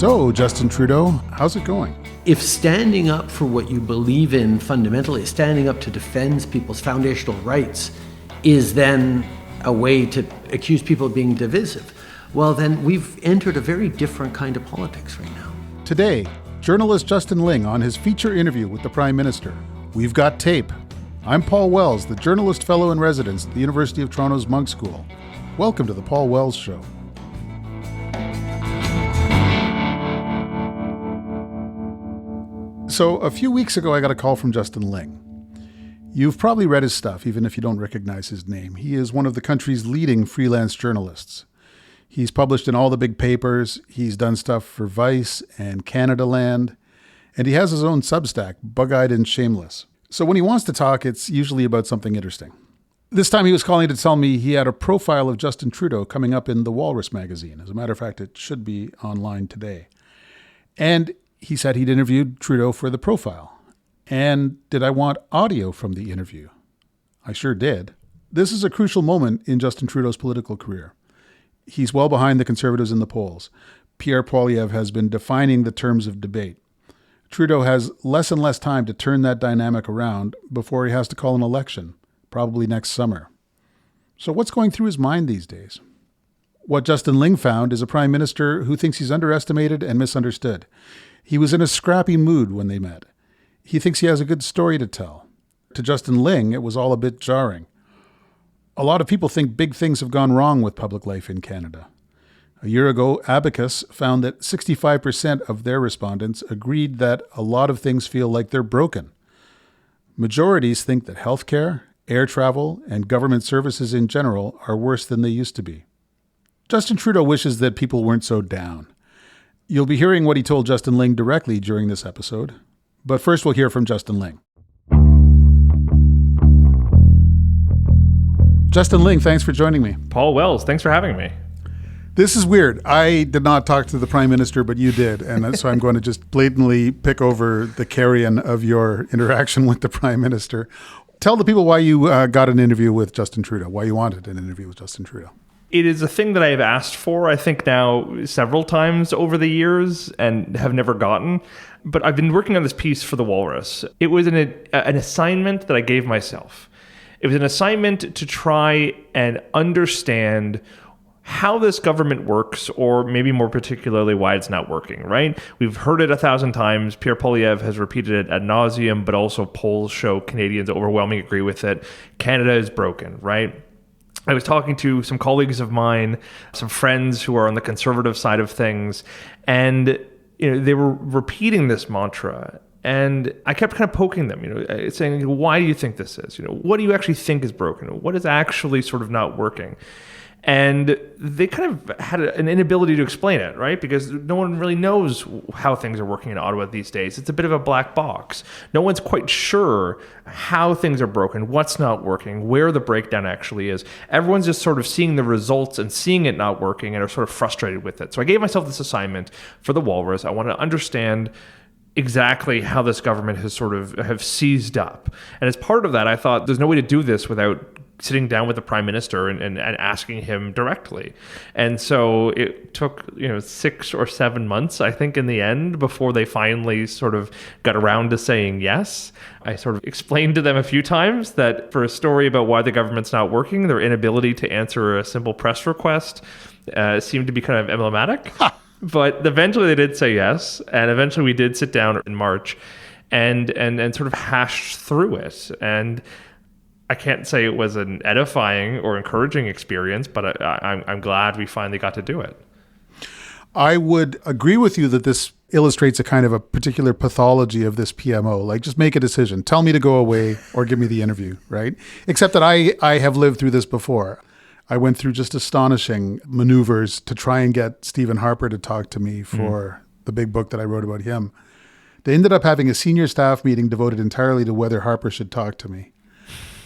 So, Justin Trudeau, how's it going? If standing up for what you believe in fundamentally, standing up to defend people's foundational rights is then a way to accuse people of being divisive, well, then we've entered a very different kind of politics right now. Today, journalist Justin Ling on his feature interview with the Prime Minister. We've got tape. I'm Paul Wells, the journalist fellow in residence at the University of Toronto's Munk School. Welcome to the Paul Wells Show. So, a few weeks ago, I got a call from Justin Ling. You've probably read his stuff, even if you don't recognize his name. He is one of the country's leading freelance journalists. He's published in all the big papers. He's done stuff for Vice and Canadaland. And he has his own Substack, Bug-Eyed and Shameless. So when he wants to talk, it's usually about something interesting. This time he was calling to tell me he had a profile of Justin Trudeau coming up in the Walrus magazine. As a matter of fact, it should be online today. And he said he'd interviewed Trudeau for the profile. And did I want audio from the interview? I sure did. This is a crucial moment in Justin Trudeau's political career. He's well behind the Conservatives in the polls. Pierre Poilievre has been defining the terms of debate. Trudeau has less and less time to turn that dynamic around before he has to call an election, probably next summer. So what's going through his mind these days? What Justin Ling found is a prime minister who thinks he's underestimated and misunderstood. He was in a scrappy mood when they met. He thinks he has a good story to tell. To Justin Ling, it was all a bit jarring. A lot of people think big things have gone wrong with public life in Canada. A year ago, Abacus found that 65% of their respondents agreed that a lot of things feel like they're broken. Majorities think that healthcare, air travel, and government services in general are worse than they used to be. Justin Trudeau wishes that people weren't so down. You'll be hearing what he told Justin Ling directly during this episode. But first we'll hear from Justin Ling. Justin Ling, thanks for joining me. Paul Wells, thanks for having me. This is weird. I did not talk to the Prime Minister, but you did. And so I'm going to just blatantly pick over the carrion of your interaction with the Prime Minister. Tell the people why you got an interview with Justin Trudeau, why you wanted an interview with Justin Trudeau. It is a thing that I have asked for, I think now several times over the years and have never gotten. But I've been working on this piece for the Walrus. It was an assignment that I gave myself. It was an assignment to try and understand how this government works, or maybe more particularly why it's not working, right? We've heard it 1,000 times. Pierre Poilievre has repeated it ad nauseum, but also polls show Canadians overwhelmingly agree with it. Canada is broken, right? I was talking to some colleagues of mine, some friends who are on the conservative side of things, and they were repeating this mantra. And I kept kind of poking them, saying, why do you think this is? What do you actually think is broken? What is actually sort of not working? And they kind of had an inability to explain it, right? Because no one really knows how things are working in Ottawa these days. It's a bit of a black box. No one's quite sure how things are broken, what's not working, where the breakdown actually is. Everyone's just sort of seeing the results and seeing it not working and are sort of frustrated with it. So I gave myself this assignment for the Walrus. I want to understand exactly how this government has sort of have seized up. And as part of that, I thought there's no way to do this without sitting down with the Prime Minister and asking him directly. And so it took 6 or 7 months, I think, in the end, before they finally sort of got around to saying yes. I sort of explained to them a few times that for a story about why the government's not working, their inability to answer a simple press request seemed to be kind of emblematic. But eventually they did say yes, and eventually we did sit down in March and sort of hash through it. And I can't say it was an edifying or encouraging experience, but I'm glad we finally got to do it. I would agree with you that this illustrates a kind of a particular pathology of this PMO. Like, just make a decision. Tell me to go away or give me the interview, right? Except that I have lived through this before. I went through just astonishing maneuvers to try and get Stephen Harper to talk to me for the big book that I wrote about him. They ended up having a senior staff meeting devoted entirely to whether Harper should talk to me.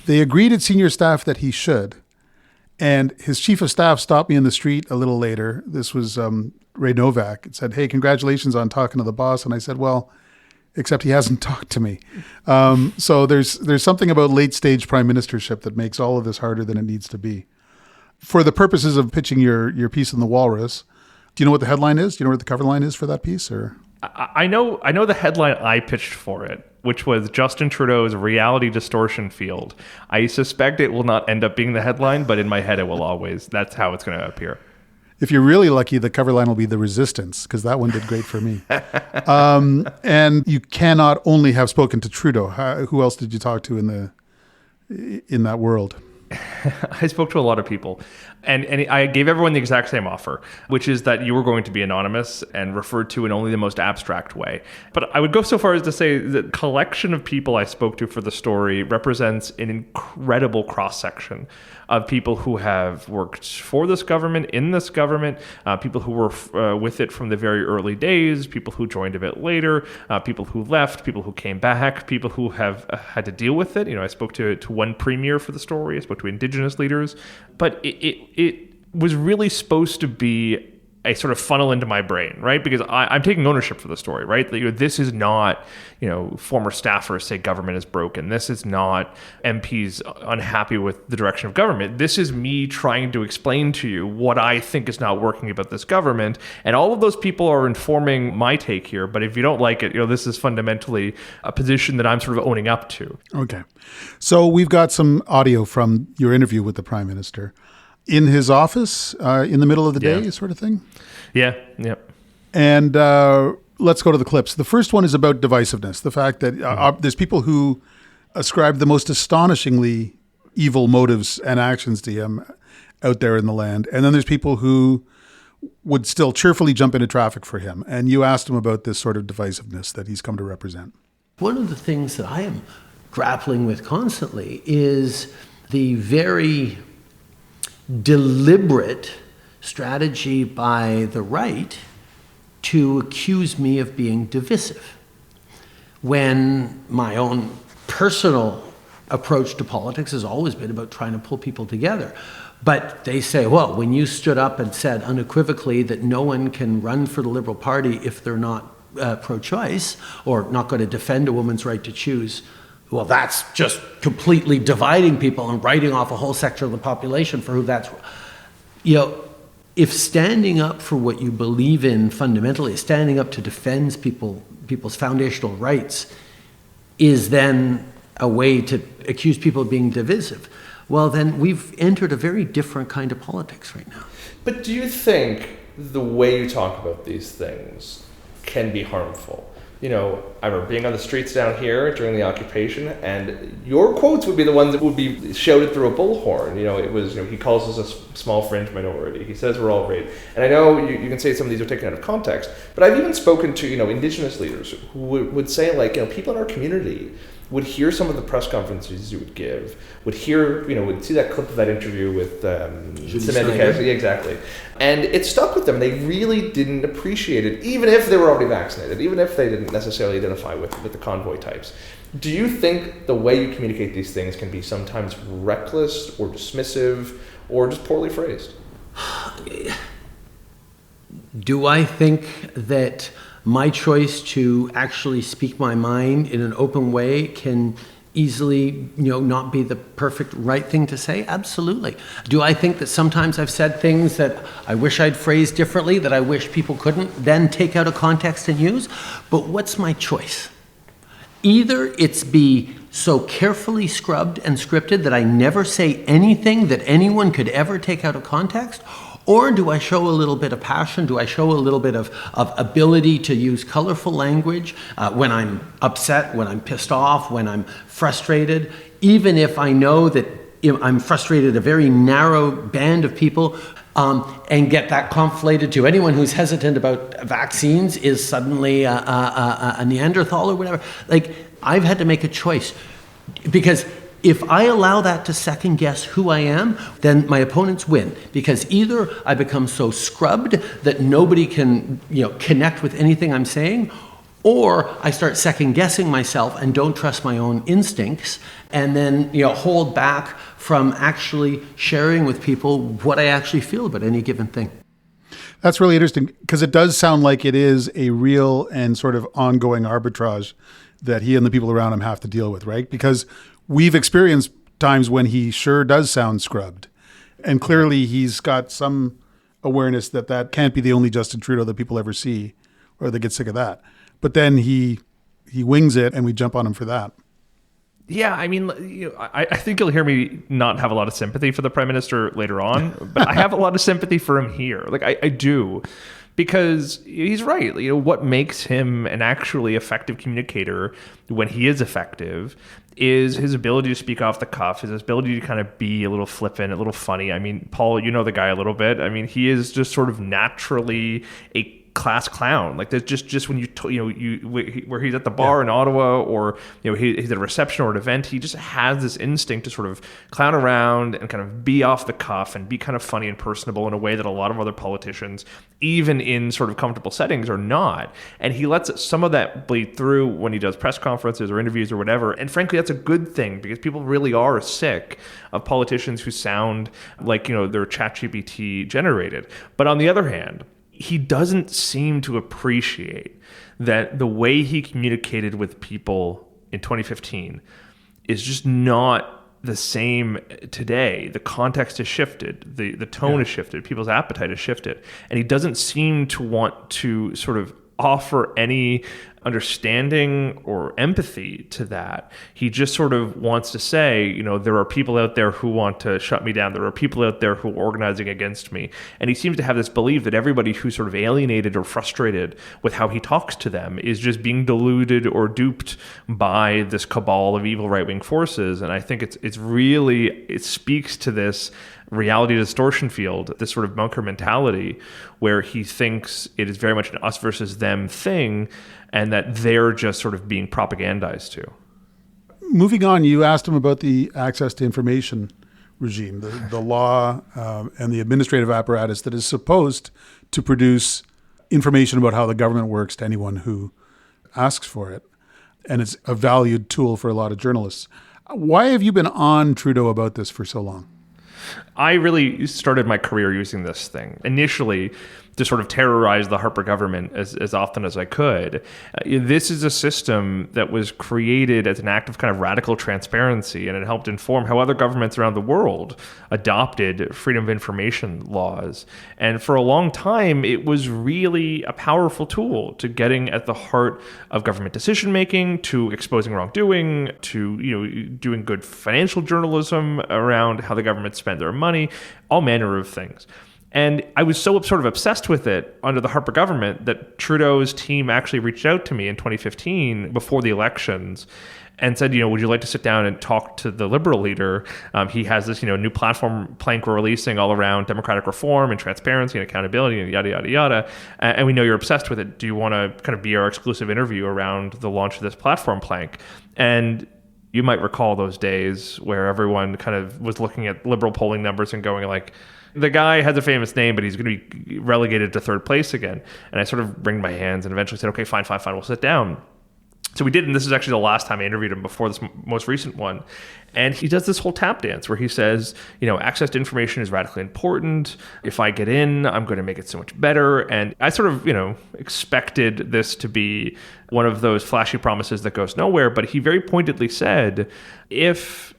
They agreed at senior staff that he should, and his chief of staff stopped me in the street a little later. This was Ray Novak. It said, "Hey, congratulations on talking to the boss." And I said, "Well, except he hasn't talked to me." So there's something about late stage prime ministership that makes all of this harder than it needs to be. For the purposes of pitching your piece in the Walrus, Do you know what the headline is? Do you know what the cover line is for that piece? Or I know the headline I pitched for it, which was Justin Trudeau's reality distortion field. I suspect it will not end up being the headline, but in my head it will always. That's how it's going to appear. if you're really lucky, the cover line will be The Resistance, because that one did great for me. And you cannot only have spoken to Trudeau. Who else did you talk to in that world? I spoke to a lot of people, and I gave everyone the exact same offer, which is that you were going to be anonymous and referred to in only the most abstract way. But I would go so far as to say that the collection of people I spoke to for the story represents an incredible cross-section of people who have worked for this government, in this government, people who were with it from the very early days, people who joined a bit later, people who left, people who came back, people who have had to deal with it. You know, I spoke to one premier for the story. I spoke to Indigenous leaders, but it was really supposed to be a sort of funnel into my brain, right? Because I'm taking ownership for the story, right? That, this is not, former staffers say government is broken. This is not MPs unhappy with the direction of government. This is me trying to explain to you what I think is not working about this government. And all of those people are informing my take here. But if you don't like it, this is fundamentally a position that I'm sort of owning up to. Okay. So we've got some audio from your interview with the Prime Minister. In his office, in the middle of the day, sort of thing? Yeah. And let's go to the clips. The first one is about divisiveness, the fact that there's people who ascribe the most astonishingly evil motives and actions to him out there in the land. And then there's people who would still cheerfully jump into traffic for him. And you asked him about this sort of divisiveness that he's come to represent. One of the things that I am grappling with constantly is the very deliberate strategy by the right to accuse me of being divisive, when my own personal approach to politics has always been about trying to pull people together. But they say, well, when you stood up and said unequivocally that no one can run for the Liberal Party if they're not pro-choice or not going to defend a woman's right to choose, well, that's just completely dividing people and writing off a whole sector of the population for who that's, if standing up for what you believe in fundamentally, standing up to defend people's foundational rights is then a way to accuse people of being divisive, well, then we've entered a very different kind of politics right now. But do you think the way you talk about these things can be harmful? I remember being on the streets down here during the occupation, and your quotes would be the ones that would be shouted through a bullhorn. It was, he calls us a small fringe minority. He says we're all right. And I know you can say some of these are taken out of context, but I've even spoken to, Indigenous leaders who would say, people in our community would hear some of the press conferences you would give, would hear, would see that clip of that interview with Samantha Kennedy, exactly. And it stuck with them. They really didn't appreciate it, even if they were already vaccinated, even if they didn't necessarily identify with the convoy types. Do you think the way you communicate these things can be sometimes reckless or dismissive or just poorly phrased? Do I think that my choice to actually speak my mind in an open way can easily, not be the perfect right thing to say? Absolutely. Do I think that sometimes I've said things that I wish I'd phrased differently, that I wish people couldn't then take out of context and use? But what's my choice? Either it's be so carefully scrubbed and scripted that I never say anything that anyone could ever take out of context, or do I show a little bit of passion? Do I show a little bit of ability to use colorful language when I'm upset, when I'm pissed off, when I'm frustrated, even if I know that I'm frustrated a very narrow band of people, and get that conflated to anyone who's hesitant about vaccines is suddenly a Neanderthal or whatever. I've had to make a choice, because if I allow that to second guess who I am, then my opponents win, because either I become so scrubbed that nobody can, connect with anything I'm saying, or I start second guessing myself and don't trust my own instincts, and then, hold back from actually sharing with people what I actually feel about any given thing. That's really interesting, because it does sound like it is a real and sort of ongoing arbitrage that he and the people around him have to deal with, right? Because we've experienced times when he sure does sound scrubbed. And clearly he's got some awareness that that can't be the only Justin Trudeau that people ever see, or they get sick of that. But then he wings it, and we jump on him for that. Yeah, I mean, I think you'll hear me not have a lot of sympathy for the Prime Minister later on, but I have a lot of sympathy for him here. Like, I do. Because he's right. What makes him an actually effective communicator when he is effective is his ability to speak off the cuff, his ability to kind of be a little flippant, a little funny. I mean, Paul, you know the guy a little bit. I mean, he is just sort of naturally a class clown. Like, there's just when where he's at the bar in Ottawa, or he's at a reception or an event, he just has this instinct to sort of clown around and kind of be off the cuff and be kind of funny and personable in a way that a lot of other politicians, even in sort of comfortable settings, are not. And he lets some of that bleed through when he does press conferences or interviews or whatever. And frankly, that's a good thing, because people really are sick of politicians who sound like they're ChatGPT generated. But on the other hand, he doesn't seem to appreciate that the way he communicated with people in 2015 is just not the same today. The context has shifted. The tone has shifted. People's appetite has shifted. And he doesn't seem to want to sort of offer any understanding or empathy to that. He just sort of wants to say, there are people out there who want to shut me down. There are people out there who are organizing against me. And he seems to have this belief that everybody who's sort of alienated or frustrated with how he talks to them is just being deluded or duped by this cabal of evil right-wing forces. And I think it speaks to this reality distortion field, this sort of bunker mentality, where he thinks it is very much an us versus them thing, and that they're just sort of being propagandized to. Moving on, you asked him about the access to information regime, the law and the administrative apparatus that is supposed to produce information about how the government works to anyone who asks for it. And it's a valued tool for a lot of journalists. Why have you been on Trudeau about this for so long? I really started my career using this thing initially to sort of terrorize the Harper government as often as I could. This is a system that was created as an act of kind of radical transparency, and it helped inform how other governments around the world adopted freedom of information laws. And for a long time, it was really a powerful tool to getting at the heart of government decision making, to exposing wrongdoing, to doing good financial journalism around how the government spent their money, all manner of things. And I was so sort of obsessed with it under the Harper government that Trudeau's team actually reached out to me in 2015 before the elections and said, would you like to sit down and talk to the Liberal leader? He has this, new platform plank we're releasing all around democratic reform and transparency and accountability and yada, yada, yada. And we know you're obsessed with it. Do you want to kind of be our exclusive interview around the launch of this platform plank? And you might recall those days where everyone kind of was looking at Liberal polling numbers and going like, the guy has a famous name, but he's going to be relegated to third place again. And I sort of wringed my hands and eventually said, okay, fine, we'll sit down. So we did, and this is actually the last time I interviewed him before this most recent one. And he does this whole tap dance where he says, access to information is radically important. If I get in, I'm going to make it so much better. And I sort of, expected this to be one of those flashy promises that goes nowhere. But he very pointedly said, if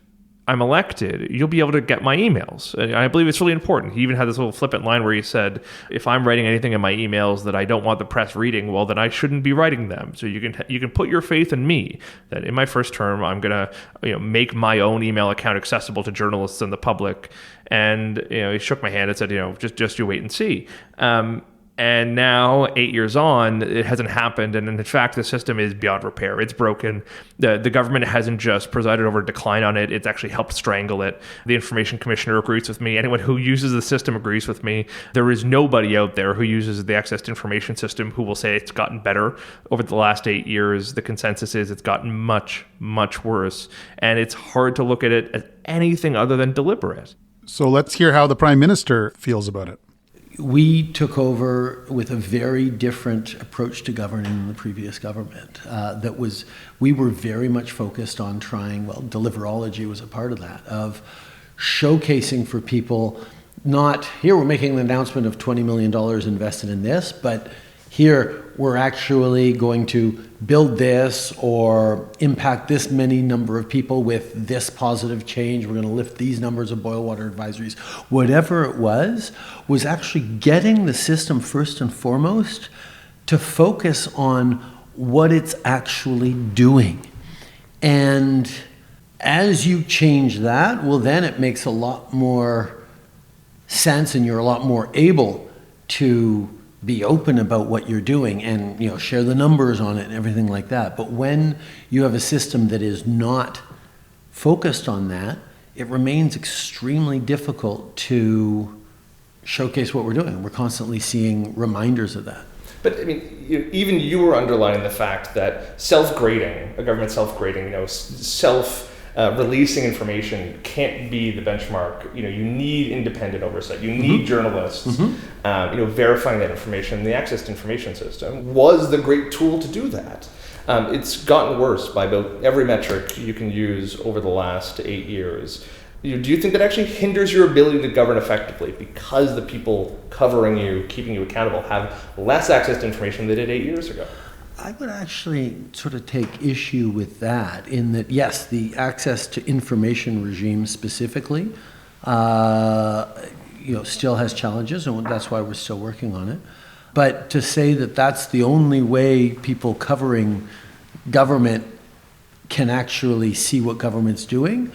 I'm elected, you'll be able to get my emails. And I believe it's really important. He even had this little flippant line where he said, if I'm writing anything in my emails that I don't want the press reading, well, then I shouldn't be writing them. So you can put your faith in me that in my first term, I'm going to make my own email account accessible to journalists and the public. And he shook my hand and said, just you wait and see. And now, 8 years on, it hasn't happened. And in fact, the system is beyond repair. It's broken. The government hasn't just presided over a decline on it. It's actually helped strangle it. The information commissioner agrees with me. Anyone who uses the system agrees with me. There is nobody out there who uses the access to information system who will say it's gotten better over the last 8 years. The consensus is it's gotten much, much worse. And it's hard to look at it as anything other than deliberate. So let's hear how the Prime Minister feels about it. We took over with a very different approach to governing than the previous government. We were very much focused on trying, deliverology was a part of that, of showcasing for people, not here we're making an announcement of $20 million invested in this, but here we're actually going to build this or impact this many number of people with this positive change. We're going to lift these numbers of boil water advisories. Whatever it was actually getting the system first and foremost to focus on what it's actually doing. And as you change that, well, then it makes a lot more sense and you're a lot more able to be open about what you're doing and, you know, share the numbers on it and everything like that. But when you have a system that is not focused on that, it remains extremely difficult to showcase what we're doing. We're constantly seeing reminders of that. But I mean, even you were underlining the fact that self-grading, a government self-grading, releasing information can't be the benchmark. You need independent oversight. You need journalists, verifying that information. The access to information system was the great tool to do that. It's gotten worse by about every metric you can use over the last 8 years. Do you think that actually hinders your ability to govern effectively because the people covering you, keeping you accountable, have less access to information than they did 8 years ago? I would actually sort of take issue with that in that, yes, the access to information regime specifically, still has challenges, and that's why we're still working on it. But to say that that's the only way people covering government can actually see what government's doing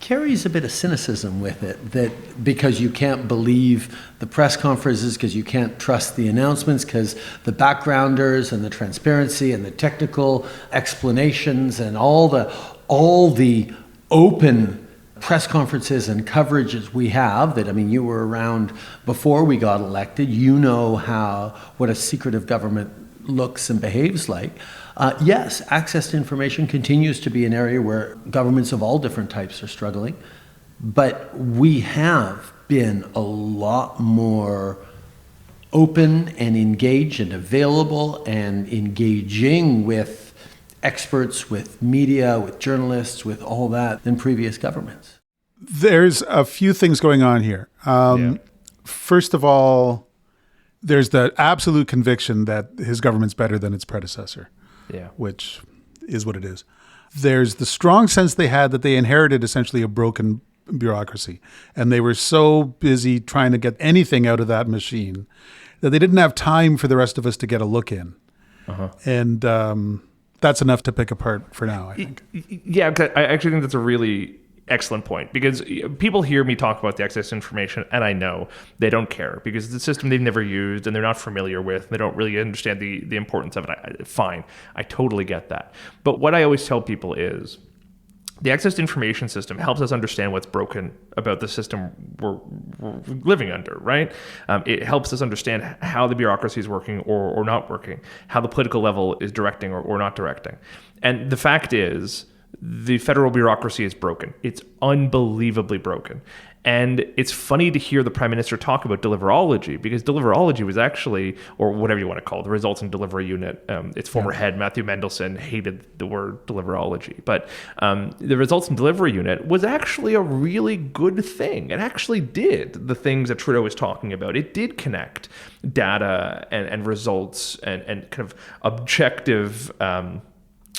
carries a bit of cynicism with it, that because you can't believe the press conferences, because you can't trust the announcements, because the backgrounders and the transparency and the technical explanations and all the open press conferences and coverages we have that, I mean, you were around before we got elected, you know what a secretive government looks and behaves like. Yes, access to information continues to be an area where governments of all different types are struggling, but we have been a lot more open and engaged and available and engaging with experts, with media, with journalists, with all that than previous governments. There's a few things going on here. First of all, there's the absolute conviction that his government's better than its predecessor. Yeah. Which is what it is. There's the strong sense they had that they inherited essentially a broken bureaucracy. And they were so busy trying to get anything out of that machine that they didn't have time for the rest of us to get a look in. And that's enough to pick apart for now, I think. Yeah, I actually think that's a really excellent point, because people hear me talk about the access to information and I know they don't care because it's a system they've never used and they're not familiar with. They don't really understand the importance of it. Fine, I totally get that. But what I always tell people is the access to information system helps us understand what's broken about the system we're living under, right? It helps us understand how the bureaucracy is working or not working, how the political level is directing or not directing. And the fact is, the federal bureaucracy is broken. It's unbelievably broken. And it's funny to hear the Prime Minister talk about deliverology, because deliverology was actually, or whatever you want to call it, the Results and Delivery Unit. Its former head, Matthew Mendelson, hated the word deliverology. But the Results and Delivery Unit was actually a really good thing. It actually did the things that Trudeau was talking about. It did connect data and results and kind of objective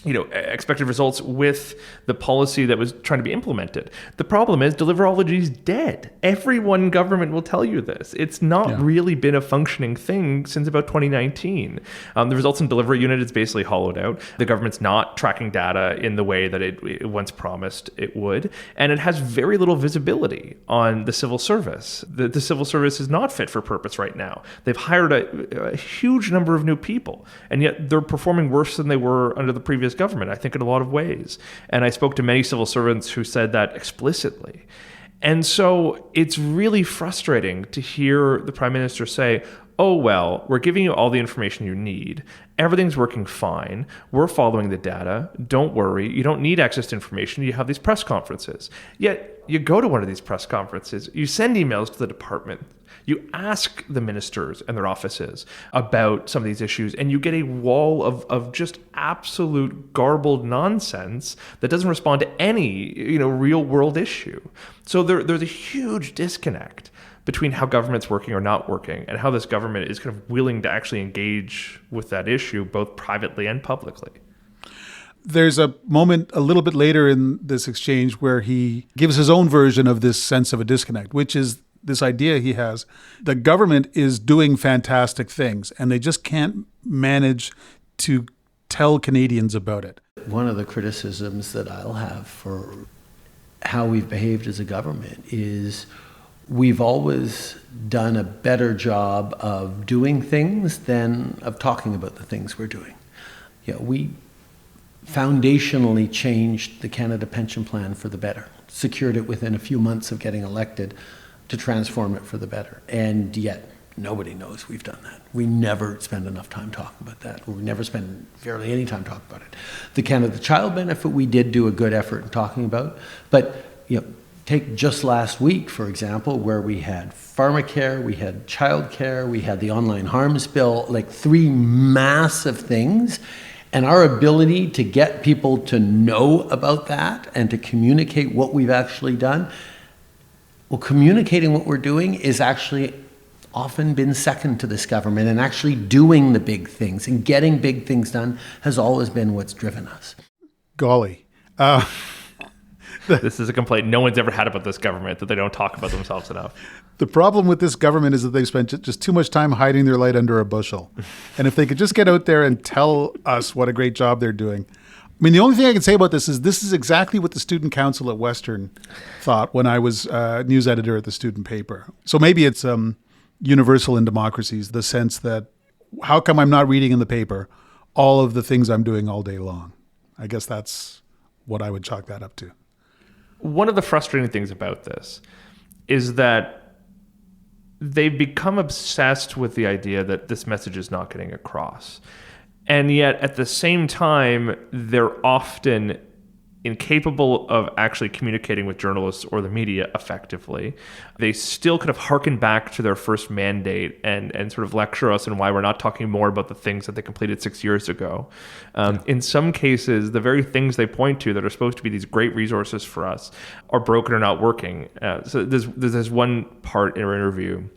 expected results with the policy that was trying to be implemented. The problem is deliverology is dead. Everyone in government will tell you this. It's not really been a functioning thing since about 2019. The Results and Delivery Unit is basically hollowed out. The government's not tracking data in the way that it once promised it would. And it has very little visibility on the civil service. The civil service is not fit for purpose right now. They've hired a huge number of new people, and yet they're performing worse than they were under the previous government, I think, in a lot of ways. And I spoke to many civil servants who said that explicitly. And so it's really frustrating to hear the Prime Minister say, oh, well, we're giving you all the information you need. Everything's working fine. We're following the data. Don't worry. You don't need access to information. You have these press conferences. Yet you go to one of these press conferences, you send emails to the department, you ask the ministers and their offices about some of these issues, and you get a wall of just absolute garbled nonsense that doesn't respond to any real world issue. So there's a huge disconnect between how government's working or not working and how this government is kind of willing to actually engage with that issue, both privately and publicly. There's a moment a little bit later in this exchange where he gives his own version of this sense of a disconnect, which is this idea he has. The government is doing fantastic things and they just can't manage to tell Canadians about it. One of the criticisms that I'll have for how we've behaved as a government is we've always done a better job of doing things than of talking about the things we're doing. We foundationally changed the Canada Pension Plan for the better, secured it within a few months of getting elected to transform it for the better. And yet nobody knows we've done that. We never spend enough time talking about that. We never spend barely any time talking about it. The Canada Child Benefit, we did do a good effort in talking about, but take just last week, for example, where we had pharmacare, we had childcare, we had the online harms bill, like 3 massive things. And our ability to get people to know about that and to communicate what we've actually done, well, communicating what we're doing is actually often been second to this government, and actually doing the big things and getting big things done has always been what's driven us. Golly. This is a complaint no one's ever had about this government, that they don't talk about themselves enough. The problem with this government is that they've spent just too much time hiding their light under a bushel. And if they could just get out there and tell us what a great job they're doing. I mean, the only thing I can say about this is exactly what the student council at Western thought when I was news editor at the student paper. So maybe it's universal in democracies, the sense that how come I'm not reading in the paper all of the things I'm doing all day long? I guess that's what I would chalk that up to. One of the frustrating things about this is that they've become obsessed with the idea that this message is not getting across. And yet at the same time, they're often incapable of actually communicating with journalists or the media effectively. They still kind of harken back to their first mandate and sort of lecture us on why we're not talking more about the things that they completed 6 years ago. In some cases, the very things they point to that are supposed to be these great resources for us are broken or not working. So there's one part in our interview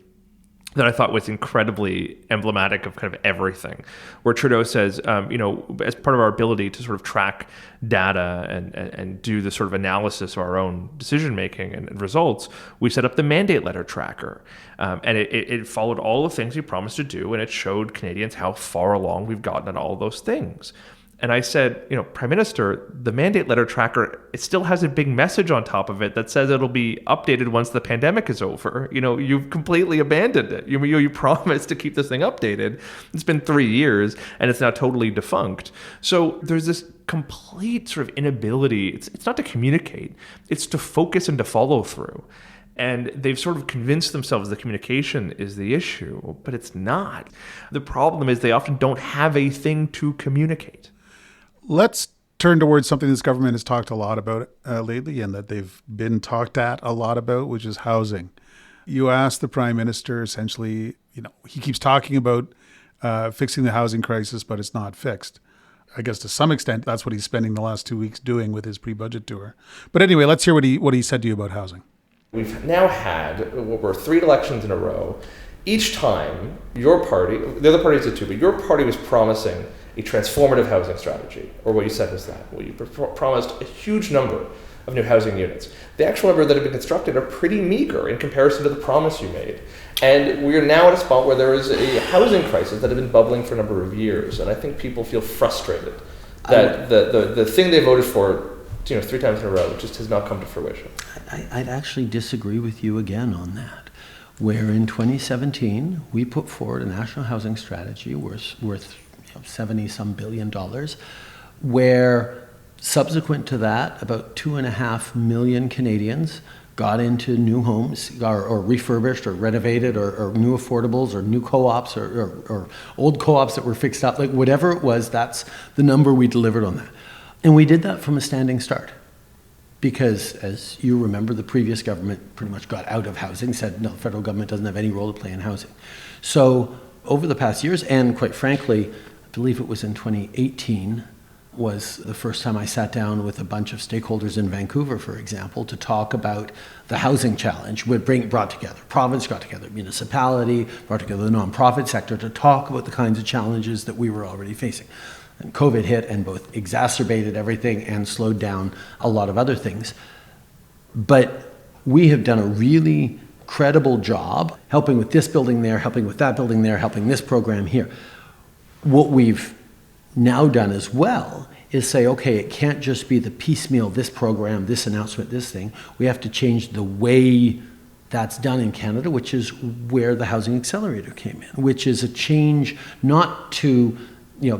that I thought was incredibly emblematic of kind of everything, where Trudeau says, as part of our ability to sort of track data and do the sort of analysis of our own decision-making and results, we set up the mandate letter tracker. And it followed all the things we promised to do, and it showed Canadians how far along we've gotten on all those things. And I said, Prime Minister, the mandate letter tracker, it still has a big message on top of it that says it'll be updated once the pandemic is over. You've completely abandoned it. You promised to keep this thing updated. It's been 3 years and it's now totally defunct. So there's this complete sort of inability. It's not to communicate. It's to focus and to follow through. And they've sort of convinced themselves the communication is the issue, but it's not. The problem is they often don't have a thing to communicate. Let's turn towards something this government has talked a lot about lately and that they've been talked at a lot about, which is housing. You asked the Prime Minister, essentially, he keeps talking about fixing the housing crisis, but it's not fixed. I guess to some extent, that's what he's spending the last 2 weeks doing with his pre-budget tour. But anyway, let's hear what he said to you about housing. We've now had over 3 elections in a row. Each time, your party, the other parties did too, but your party was promising a transformative housing strategy, or what you said was that. Well, you promised a huge number of new housing units. The actual number that have been constructed are pretty meager in comparison to the promise you made. And we're now at a spot where there is a housing crisis that has been bubbling for a number of years, and I think people feel frustrated that the thing they voted for 3 times in a row just has not come to fruition. I'd actually disagree with you again on that, where in 2017 we put forward a national housing strategy worth $70-some billion, where subsequent to that, about 2.5 million Canadians got into new homes or refurbished or renovated or new affordables or new co-ops or old co-ops that were fixed up, like whatever it was, that's the number we delivered on that. And we did that from a standing start. Because, as you remember, the previous government pretty much got out of housing, said, no, the federal government doesn't have any role to play in housing. So over the past years, and quite frankly, I believe it was in 2018, was the first time I sat down with a bunch of stakeholders in Vancouver, for example, to talk about the housing challenge. We brought together, province got together, municipality, brought together the nonprofit sector to talk about the kinds of challenges that we were already facing. And COVID hit and both exacerbated everything and slowed down a lot of other things. But we have done a really credible job helping with this building there, helping with that building there, helping this program here. What we've now done as well is say, okay, it can't just be the piecemeal, this program, this announcement, this thing. We have to change the way that's done in Canada, which is where the Housing Accelerator came in, which is a change not to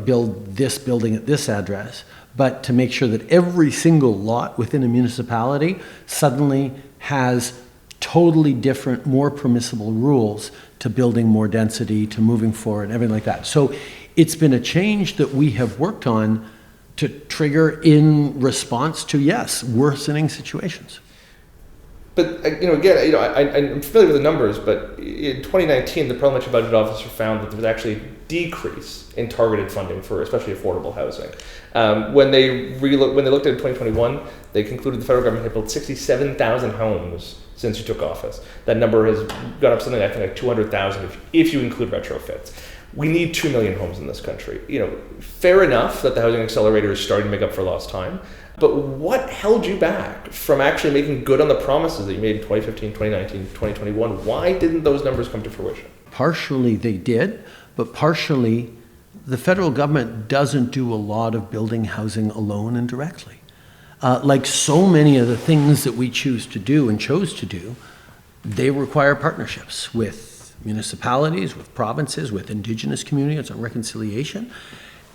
build this building at this address, but to make sure that every single lot within a municipality suddenly has totally different, more permissible rules to building more density, to moving forward, and everything like that. So it's been a change that we have worked on to trigger in response to, yes, worsening situations. But again, I'm familiar with the numbers, but in 2019, the Parliamentary Budget Officer found that there was actually a decrease in targeted funding for especially affordable housing. When they looked at 2021, they concluded the federal government had built 67,000 homes since you took office. That number has gone up something, I think, like 200,000 if you include retrofits. We need 2 million homes in this country. Fair enough that the Housing Accelerator is starting to make up for lost time. But what held you back from actually making good on the promises that you made in 2015, 2019, 2021? Why didn't those numbers come to fruition? Partially they did, but partially the federal government doesn't do a lot of building housing alone and directly. Like so many of the things that we choose to do and chose to do, they require partnerships with municipalities, with provinces, with Indigenous communities on reconciliation.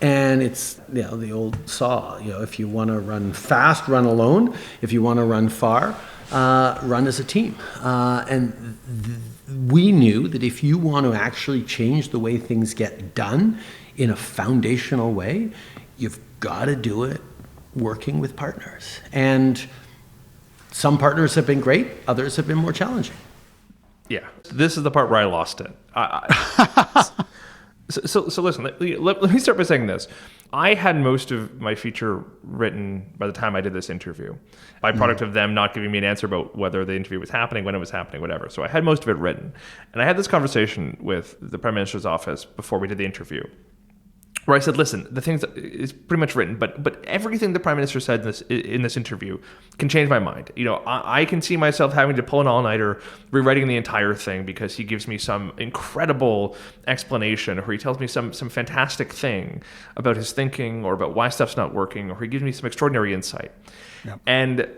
And it's the old saw, if you want to run fast, run alone. If you want to run far, run as a team. We knew that if you want to actually change the way things get done in a foundational way, you've got to do it working with partners. And some partners have been great, others have been more challenging. Yeah, this is the part where I lost it. So listen, let me start by saying this. I had most of my feature written by the time I did this interview, byproduct of them not giving me an answer about whether the interview was happening, when it was happening, whatever. So I had most of it written. And I had this conversation with the Prime Minister's office before we did the interview, where I said, listen, the things is pretty much written, but everything the Prime Minister said in this interview can change my mind. I can see myself having to pull an all-nighter, rewriting the entire thing because he gives me some incredible explanation, or he tells me some fantastic thing about his thinking or about why stuff's not working, or he gives me some extraordinary insight. Yep. And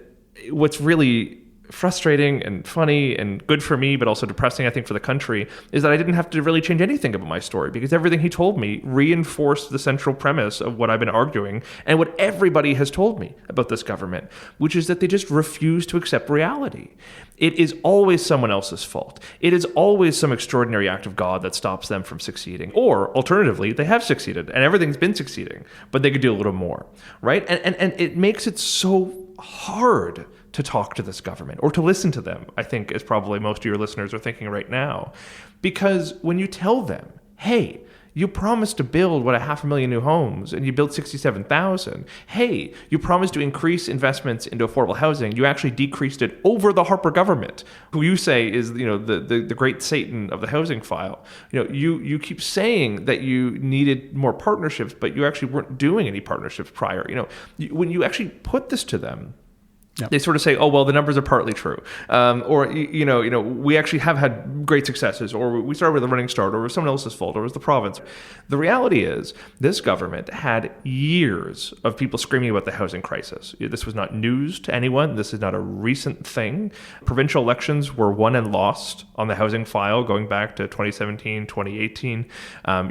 what's really frustrating and funny and good for me, but also depressing, I think, for the country, is that I didn't have to really change anything about my story because everything he told me reinforced the central premise of what I've been arguing and what everybody has told me about this government, which is that they just refuse to accept reality. It is always someone else's fault. It is always some extraordinary act of God that stops them from succeeding. Or, alternatively, they have succeeded and everything's been succeeding, but they could do a little more, right? And it makes it so hard to talk to this government or to listen to them, I think, is probably most of your listeners are thinking right now. Because when you tell them, hey, you promised to build, 500,000 new homes, and you built 67,000. Hey, you promised to increase investments into affordable housing. You actually decreased it over the Harper government, who you say is, the great Satan of the housing file. You keep saying that you needed more partnerships, but you actually weren't doing any partnerships prior. When you actually put this to them, yep, they sort of say, oh, well, the numbers are partly true. Or, we actually have had great successes, or we started with a running start, or it was someone else's fault, or it was the province. The reality is this government had years of people screaming about the housing crisis. This was not news to anyone. This is not a recent thing. Provincial elections were won and lost on the housing file going back to 2017, 2018.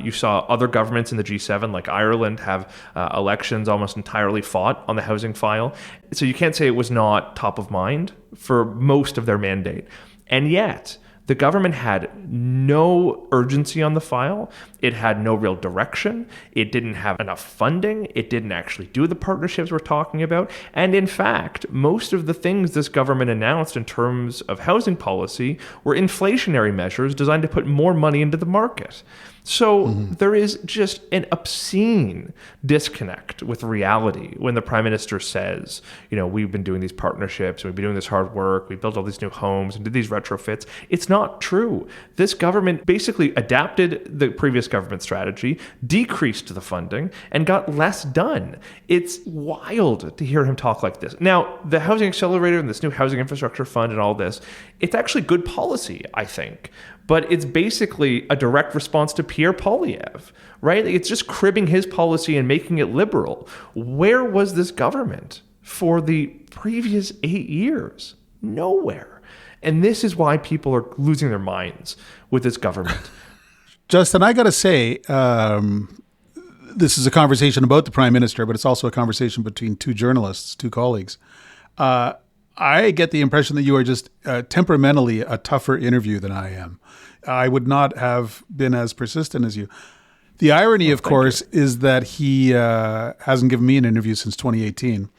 You saw other governments in the G7, like Ireland, have elections almost entirely fought on the housing file. So you can't say it was not top of mind for most of their mandate. And yet, the government had no urgency on the file. It had no real direction. It didn't have enough funding. It didn't actually do the partnerships we're talking about. And in fact, most of the things this government announced in terms of housing policy were inflationary measures designed to put more money into the market. So there is just an obscene disconnect with reality when the Prime Minister says, we've been doing these partnerships, we've been doing this hard work, we built all these new homes and did these retrofits. It's not true. This government basically adapted the previous government strategy, decreased the funding, and got less done. It's wild to hear him talk like this. Now, the Housing Accelerator and this new Housing Infrastructure Fund and all this, it's actually good policy, I think. But it's basically a direct response to Pierre Poilievre, right? It's just cribbing his policy and making it liberal. Where was this government for the previous 8 years? Nowhere. And this is why people are losing their minds with this government. Justin, I got to say, this is a conversation about the Prime Minister, but it's also a conversation between two journalists, two colleagues. I get the impression that you are just temperamentally a tougher interview than I am. I would not have been as persistent as you. The irony, of course, is that he hasn't given me an interview since 2018,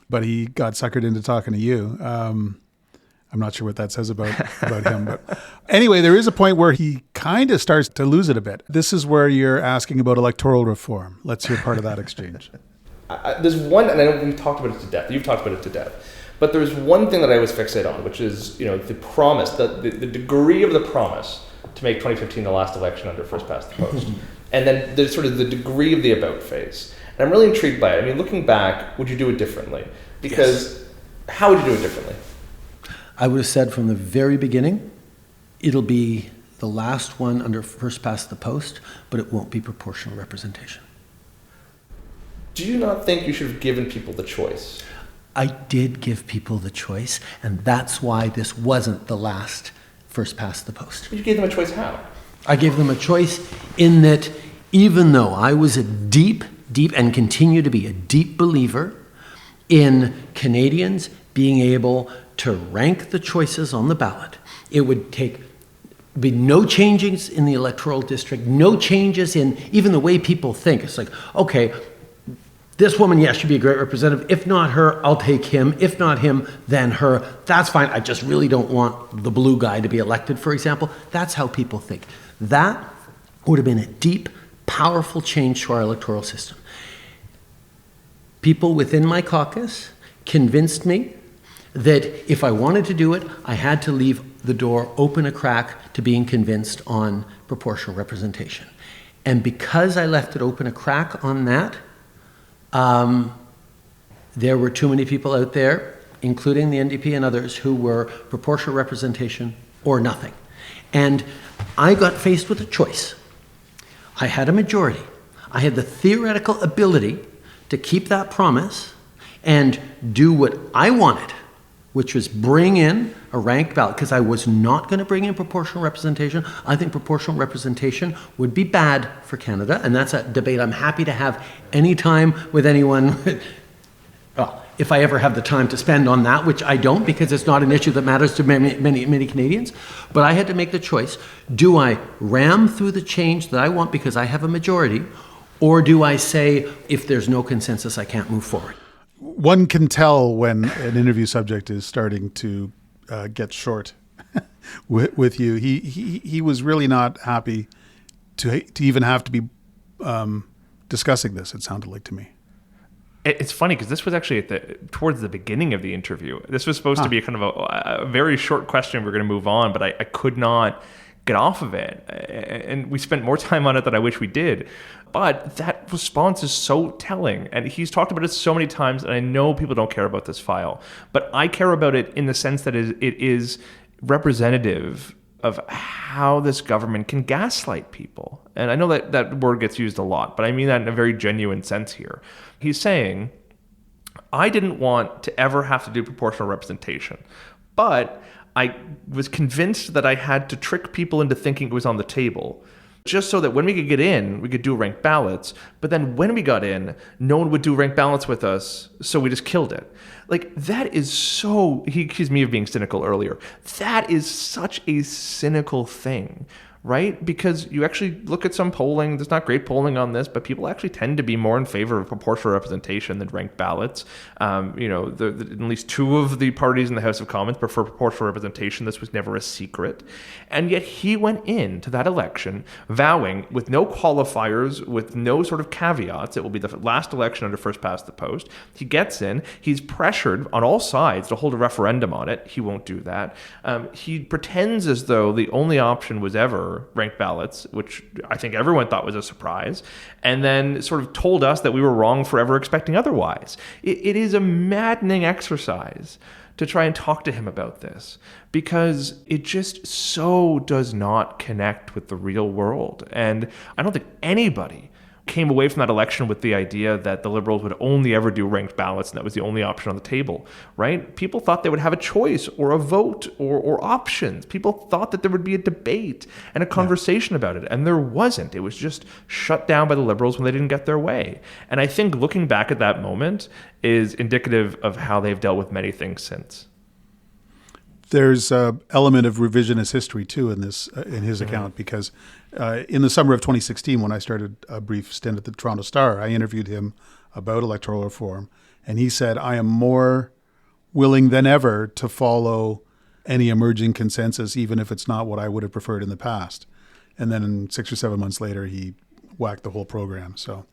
but he got suckered into talking to you. I'm not sure what that says about him. But anyway, there is a point where he kind of starts to lose it a bit. This is where you're asking about electoral reform. Let's hear part of that exchange. There's one, and I know we've talked about it to death. You've talked about it to death. But there's one thing that I was fixated on, which is, the promise, the degree of the promise to make 2015 the last election under first past the post. And then there's sort of the degree of the about phase. And I'm really intrigued by it. I mean, looking back, would you do it differently? Because how would you do it differently? I would have said from the very beginning, it'll be the last one under first past the post, but it won't be proportional representation. Do you not think you should have given people the choice? I did give people the choice, and that's why this wasn't the last first past the post. You gave them a choice how? I gave them a choice in that even though I was a deep, and continue to be a deep believer in Canadians being able to rank the choices on the ballot, it would be no changes in the electoral district, no changes in even the way people think. It's like, okay, this woman, yes, should be a great representative. If not her, I'll take him. If not him, then her. That's fine. I just really don't want the blue guy to be elected, for example. That's how people think. That would have been a deep, powerful change to our electoral system. People within my caucus convinced me that if I wanted to do it, I had to leave the door open a crack to being convinced on proportional representation. And because I left it open a crack on that, there were too many people out there, including the NDP and others, who were proportional representation or nothing. And I got faced with a choice. I had a majority. I had the theoretical ability to keep that promise and do what I wanted, which was bring in a ranked ballot, because I was not going to bring in proportional representation. I think proportional representation would be bad for Canada, and that's a debate I'm happy to have any time with anyone. Well, if I ever have the time to spend on that, which I don't, because it's not an issue that matters to many Canadians. But I had to make the choice. Do I ram through the change that I want because I have a majority, or do I say, if there's no consensus, I can't move forward? One can tell when an interview subject is starting to get short with you. He was really not happy to even have to be discussing this, it sounded like to me. It's funny because this was actually towards the beginning of the interview. This was supposed to be kind of a very short question. We're going to move on, but I could not get off of it. And we spent more time on it than I wish we did. But that response is so telling. And he's talked about it so many times, and I know people don't care about this file. But I care about it in the sense that it is representative of how this government can gaslight people. And I know that word gets used a lot, but I mean that in a very genuine sense here. He's saying, I didn't want to ever have to do proportional representation, but I was convinced that I had to trick people into thinking it was on the table, just so that when we could get in, we could do ranked ballots. But then when we got in, no one would do ranked ballots with us, so we just killed it. Like, that is so... He accused me of being cynical earlier. That is such a cynical thing, right? Because you actually look at some polling, there's not great polling on this, but people actually tend to be more in favor of proportional representation than ranked ballots. At least two of the parties in the House of Commons prefer proportional representation. This was never a secret. And yet he went into that election vowing, with no qualifiers, with no sort of caveats, it will be the last election under first past the post. He gets in, he's pressured on all sides to hold a referendum on it. He won't do that. He pretends as though the only option was ever ranked ballots, which I think everyone thought was a surprise, and then sort of told us that we were wrong for ever expecting otherwise. It is a maddening exercise to try and talk to him about this, because it just so does not connect with the real world. And I don't think anybody came away from that election with the idea that the Liberals would only ever do ranked ballots and that was the only option on the table, right? People thought they would have a choice or a vote or options. People thought that there would be a debate and a conversation about it, and there wasn't. It was just shut down by the Liberals when they didn't get their way. And I think looking back at that moment is indicative of how they've dealt with many things since. There's an element of revisionist history too in this in his account, because in the summer of 2016, when I started a brief stint at the Toronto Star, I interviewed him about electoral reform, and he said, "I am more willing than ever to follow any emerging consensus, even if it's not what I would have preferred in the past." And then 6 or 7 months later, he whacked the whole program. So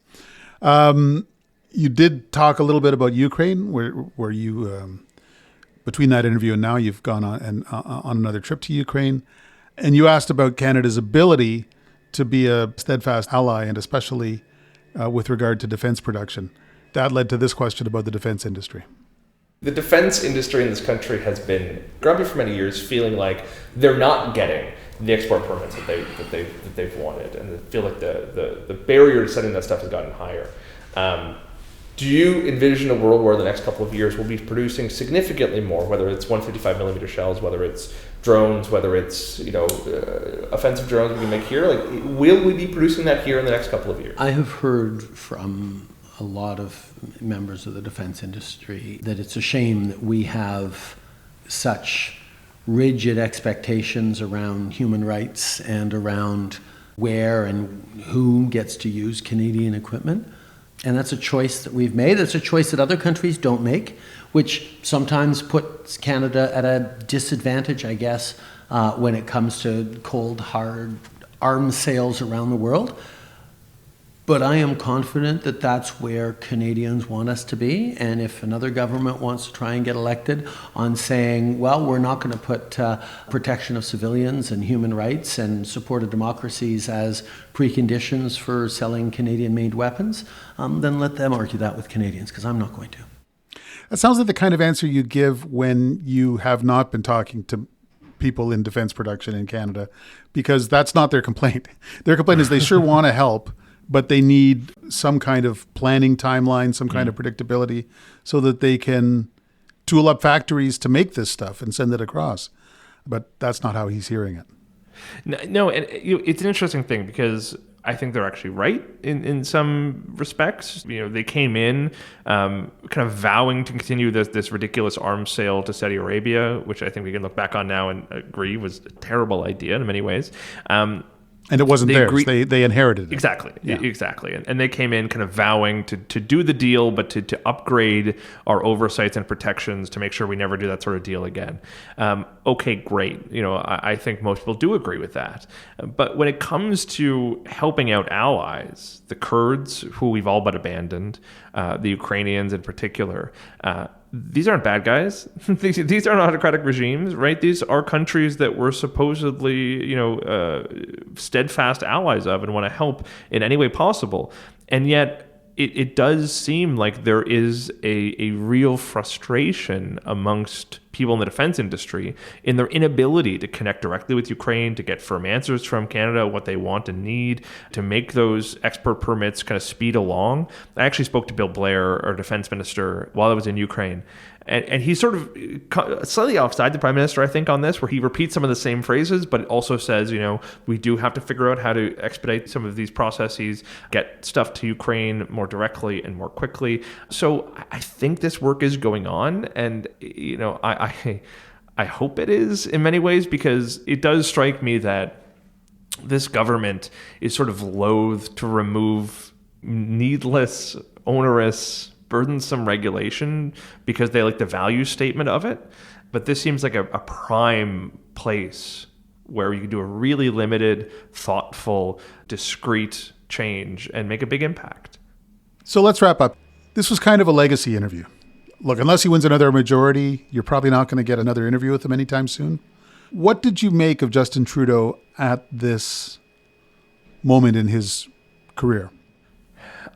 you did talk a little bit about Ukraine, where you between that interview and now, you've gone on another trip to Ukraine, and you asked about Canada's ability to be a steadfast ally, and especially with regard to defense production. That led to this question about the defense industry. The defense industry in this country has been grumpy for many years, feeling like they're not getting the export permits that they've wanted, and they feel like the barrier to setting that stuff has gotten higher. Do you envision a world where in the next couple of years we'll be producing significantly more, whether it's 155 millimeter shells, whether it's drones, whether it's offensive drones we can make here? Like, will we be producing that here in the next couple of years? I have heard from a lot of members of the defense industry that it's a shame that we have such rigid expectations around human rights and around where and who gets to use Canadian equipment. And that's a choice that we've made. It's a choice that other countries don't make, which sometimes puts Canada at a disadvantage, I guess, when it comes to cold, hard arms sales around the world. But I am confident that that's where Canadians want us to be. And if another government wants to try and get elected on saying, well, we're not going to put protection of civilians and human rights and support of democracies as preconditions for selling Canadian-made weapons, then let them argue that with Canadians, because I'm not going to. That sounds like the kind of answer you give when you have not been talking to people in defense production in Canada, because that's not their complaint. Their complaint is they sure want to help, but they need some kind of planning timeline, some kind of predictability, so that they can tool up factories to make this stuff and send it across. But that's not how he's hearing it. No, and it's an interesting thing, because I think they're actually right in some respects. They came in kind of vowing to continue this ridiculous arms sale to Saudi Arabia, which I think we can look back on now and agree was a terrible idea in many ways. And it wasn't theirs. They inherited it. Exactly. Yeah. Exactly. And they came in kind of vowing to do the deal, but to upgrade our oversights and protections to make sure we never do that sort of deal again. Okay, great. I think most people do agree with that. But when it comes to helping out allies, the Kurds, who we've all but abandoned, the Ukrainians in particular, these aren't bad guys. These aren't autocratic regimes, right? These are countries that we're supposedly, steadfast allies of and want to help in any way possible. And yet it does seem like there is a real frustration amongst people in the defense industry in their inability to connect directly with Ukraine, to get firm answers from Canada, what they want and need, to make those export permits kind of speed along. I actually spoke to Bill Blair, our defense minister, while I was in Ukraine. And he's sort of slightly offside the prime minister, I think, on this, where he repeats some of the same phrases, but also says, we do have to figure out how to expedite some of these processes, get stuff to Ukraine more directly and more quickly. So I think this work is going on. And, I hope it is in many ways, because it does strike me that this government is sort of loath to remove needless, onerous, burdensome regulation because they like the value statement of it. But this seems like a prime place where you can do a really limited, thoughtful, discrete change and make a big impact. So let's wrap up. This was kind of a legacy interview. Look, unless he wins another majority, you're probably not going to get another interview with him anytime soon. What did you make of Justin Trudeau at this moment in his career?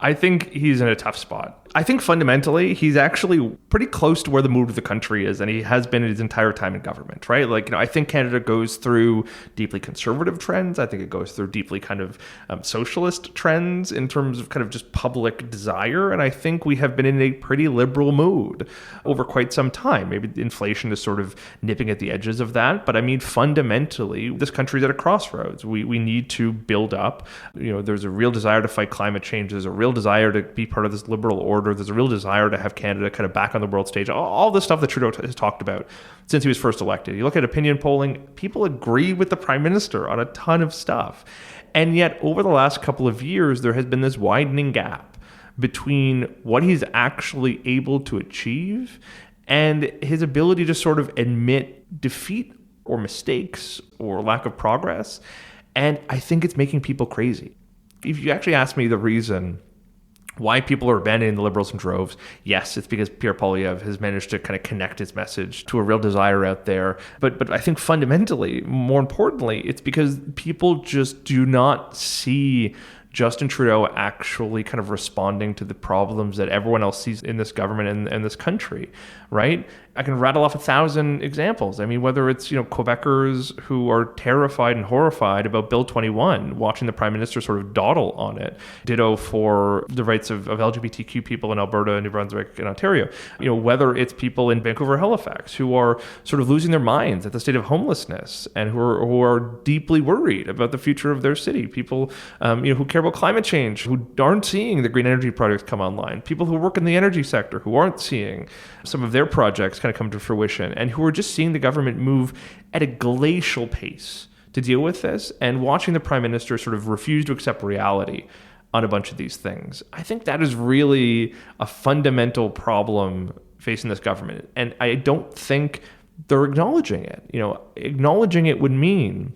I think he's in a tough spot. I think fundamentally, he's actually pretty close to where the mood of the country is, and he has been his entire time in government, right? Like, I think Canada goes through deeply conservative trends. I think it goes through deeply kind of socialist trends in terms of kind of just public desire. And I think we have been in a pretty liberal mood over quite some time. Maybe inflation is sort of nipping at the edges of that. But I mean, fundamentally, this country's at a crossroads. We need to build up. There's a real desire to fight climate change. There's a real desire to be part of this liberal order. There's a real desire to have Canada kind of back on the world stage. All the stuff that Trudeau has talked about since he was first elected. You look at opinion polling, people agree with the Prime Minister on a ton of stuff. And yet, over the last couple of years, there has been this widening gap between what he's actually able to achieve and his ability to sort of admit defeat or mistakes or lack of progress. And I think it's making people crazy. If you actually ask me the reason why people are abandoning the Liberals in droves, yes, it's because Pierre Poilievre has managed to kind of connect his message to a real desire out there. But I think fundamentally, more importantly, it's because people just do not see Justin Trudeau actually kind of responding to the problems that everyone else sees in this government and this country, right? I can rattle off 1,000 examples. I mean, whether it's, Quebecers who are terrified and horrified about Bill 21, watching the Prime Minister sort of dawdle on it. Ditto for the rights of LGBTQ people in Alberta, New Brunswick, and Ontario. Whether it's people in Vancouver, Halifax, who are sort of losing their minds at the state of homelessness and who are deeply worried about the future of their city. People, who care about climate change, who aren't seeing the green energy projects come online. People who work in the energy sector, who aren't seeing some of their projects kind of come to fruition, and who are just seeing the government move at a glacial pace to deal with this, and watching the Prime Minister sort of refuse to accept reality on a bunch of these things. I think that is really a fundamental problem facing this government, and I don't think they're acknowledging it. Acknowledging it would mean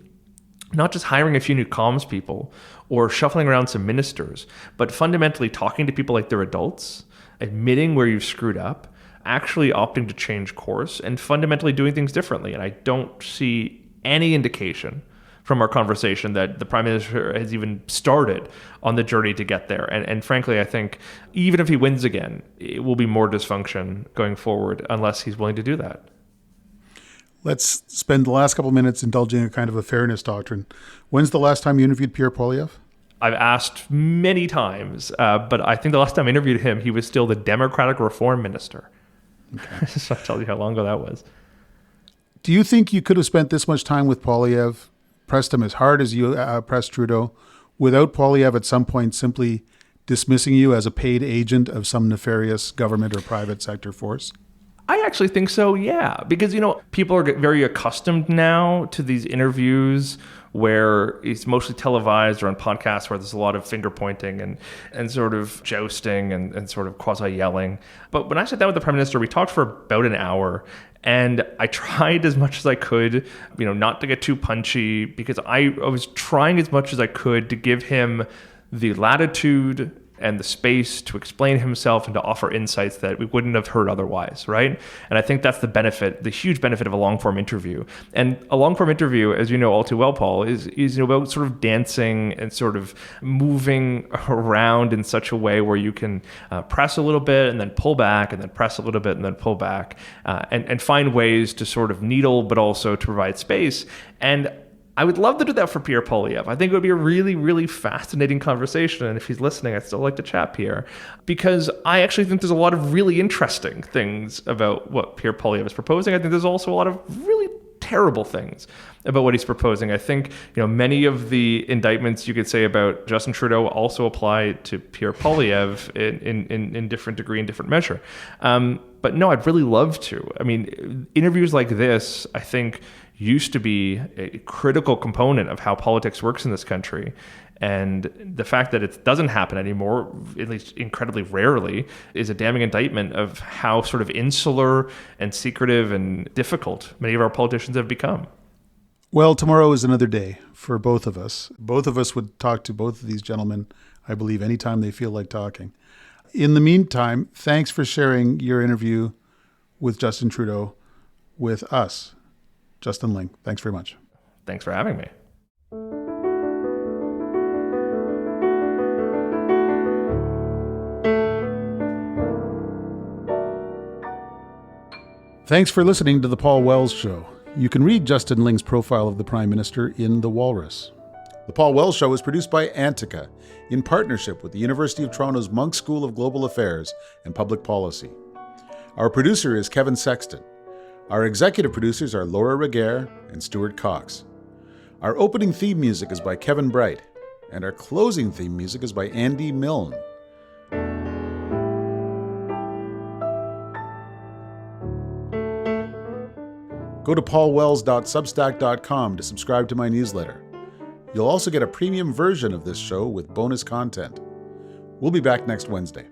not just hiring a few new comms people or shuffling around some ministers, but fundamentally talking to people like they're adults, admitting where you've screwed up, actually opting to change course, and fundamentally doing things differently. And I don't see any indication from our conversation that the Prime Minister has even started on the journey to get there. And frankly, I think even if he wins again, it will be more dysfunction going forward unless he's willing to do that. Let's spend the last couple of minutes indulging a kind of a fairness doctrine. When's the last time you interviewed Pierre Poilievre? I've asked many times, but I think the last time I interviewed him, he was still the Democratic Reform Minister. Okay. So I'll tell you how long ago that was. Do you think you could have spent this much time with Poilievre, pressed him as hard as you pressed Trudeau, without Poilievre at some point simply dismissing you as a paid agent of some nefarious government or private sector force? I actually think so, yeah. Because, people are very accustomed now to these interviews where it's mostly televised or on podcasts where there's a lot of finger pointing and sort of jousting and sort of quasi-yelling. But when I sat down with the Prime Minister, we talked for about an hour, and I tried as much as I could, not to get too punchy, because I was trying as much as I could to give him the latitude and the space to explain himself and to offer insights that we wouldn't have heard otherwise, right? And I think that's the benefit, the huge benefit of a long-form interview. And a long-form interview, as you know all too well, Paul, is about sort of dancing and sort of moving around in such a way where you can press a little bit and then pull back and then press a little bit and then pull back and find ways to sort of needle but also to provide space. And I would love to do that for Pierre Poilievre. I think it would be a really, really fascinating conversation. And if he's listening, I'd still like to chat, Pierre, because I actually think there's a lot of really interesting things about what Pierre Poilievre is proposing. I think there's also a lot of really terrible things about what he's proposing. I think, many of the indictments you could say about Justin Trudeau also apply to Pierre Poilievre in different degree and different measure. But no, I'd really love to. I mean, interviews like this, I think, used to be a critical component of how politics works in this country. And the fact that it doesn't happen anymore, at least incredibly rarely, is a damning indictment of how sort of insular and secretive and difficult many of our politicians have become. Well, tomorrow is another day for both of us. Both of us would talk to both of these gentlemen, I believe, anytime they feel like talking. In the meantime, thanks for sharing your interview with Justin Trudeau with us. Justin Ling, thanks very much. Thanks for having me. Thanks for listening to The Paul Wells Show. You can read Justin Ling's profile of the Prime Minister in The Walrus. The Paul Wells Show is produced by Antica in partnership with the University of Toronto's Munk School of Global Affairs and Public Policy. Our producer is Kevin Sexton. Our executive producers are Laura Reguer and Stuart Cox. Our opening theme music is by Kevin Bright, and our closing theme music is by Andy Milne. Go to paulwells.substack.com to subscribe to my newsletter. You'll also get a premium version of this show with bonus content. We'll be back next Wednesday.